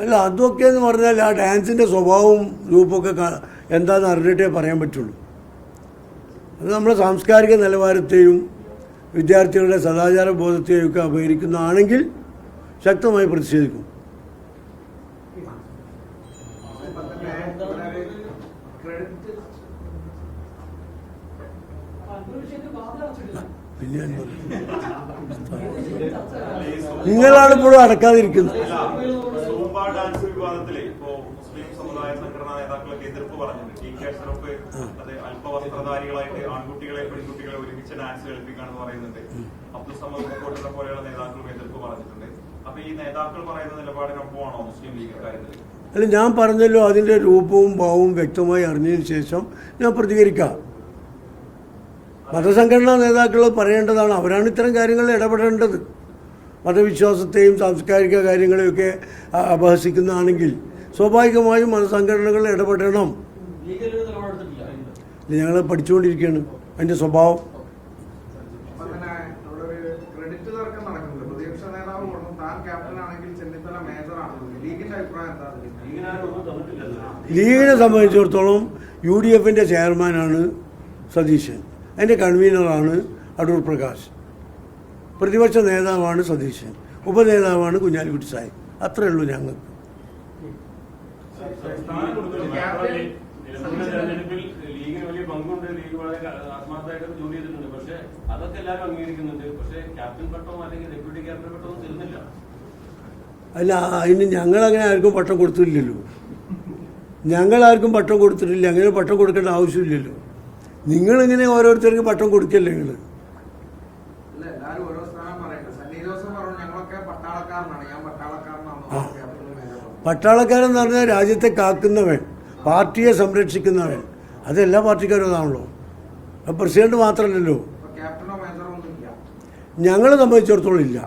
അല്ല, അതൊക്കെ എന്ന് പറഞ്ഞാൽ ആ ഡാൻസിൻ്റെ സ്വഭാവവും രൂപമൊക്കെ എന്താണെന്ന് അറിഞ്ഞിട്ടേ പറയാൻ പറ്റുള്ളൂ. അത് നമ്മുടെ സാംസ്കാരിക നിലവാരത്തെയും വിദ്യാർത്ഥികളുടെ സദാചാര ബോധത്തെയും ഒക്കെ അപഹരിക്കുന്നതാണെങ്കിൽ ശക്തമായി പ്രതിഷേധിക്കും. പിന്നെ നിങ്ങളാണ് ഇപ്പോഴും അടക്കാതിരിക്കുന്നത്. ഡാൻസ് വിവാദത്തിലെ ഇപ്പോ മുസ്ലിം സമുദായ സംഘടനാ നേതാക്കളൊക്കെ എതിർപ്പ് പറഞ്ഞിട്ടുണ്ട്. അത് അല്പവസ്ത്രധാരികളായിട്ട് ആൺകുട്ടികളെ പെൺകുട്ടികളെ ഒരുമിച്ച് ഡാൻസ് കളിപ്പിക്കാണെന്ന് പറയുന്നുണ്ട്. അബ്ദുൾ സമദ് കോട്ടത്തെ പോലെയുള്ള നേതാക്കളും എതിർപ്പ് പറഞ്ഞിട്ടുണ്ട്. അപ്പൊ ഈ നേതാക്കൾ പറയുന്ന നിലപാടിനൊപ്പമാണോ മുസ്ലിം ലീഗ് കാര്യത്തിൽ? അല്ല, ഞാൻ പറഞ്ഞല്ലോ, അതിൻ്റെ രൂപവും ഭാവവും വ്യക്തമായി അറിഞ്ഞതിന് ശേഷം ഞാൻ പ്രതികരിക്കാം. മതസംഘടനാ നേതാക്കൾ പറയേണ്ടതാണ്. അവരാണ് ഇത്തരം കാര്യങ്ങളിൽ ഇടപെടേണ്ടത്. മതവിശ്വാസത്തെയും സാംസ്കാരിക കാര്യങ്ങളെയൊക്കെ അപഹസിക്കുന്നതാണെങ്കിൽ സ്വാഭാവികമായും മതസംഘടനകൾ ഇടപെടണം. ഞങ്ങൾ പഠിച്ചുകൊണ്ടിരിക്കുകയാണ് അതിൻ്റെ സ്വഭാവം. ലീഗിനെ സംബന്ധിച്ചിടത്തോളം UDF-ന്റെ ചെയർമാനാണ് സതീശൻ, അതിൻ്റെ കൺവീനറാണ് അടൂർ പ്രകാശ്, പ്രതിപക്ഷ നേതാവാണ് സതീശൻ, ഉപനേതാവാണ് കുഞ്ഞാലിക്കുട്ടി സാഹിബ്. അത്രയേ ഉള്ളൂ ഞങ്ങൾക്ക്. അല്ല, അതിന് ഞങ്ങളങ്ങനെ ആർക്കും പട്ടം കൊടുത്തില്ലല്ലോ. ഞങ്ങളാർക്കും പട്ടം കൊടുത്തിട്ടില്ല. അങ്ങനെ പട്ടം കൊടുക്കേണ്ട ആവശ്യമില്ലല്ലോ. നിങ്ങളിങ്ങനെ ഓരോരുത്തർക്ക് പട്ടം കൊടുക്കല്ലേ നിങ്ങൾ? പട്ടാളക്കാരെന്ന് പറഞ്ഞാൽ രാജ്യത്തെ കാക്കുന്നവൻ, പാർട്ടിയെ സംരക്ഷിക്കുന്നവൻ. അതെല്ലാ പാർട്ടിക്കാരും അതാണല്ലോ. പ്രസിഡന്റ് മാത്രമല്ലല്ലോ. ഞങ്ങളെ സംബന്ധിച്ചിടത്തോളം ഇല്ല.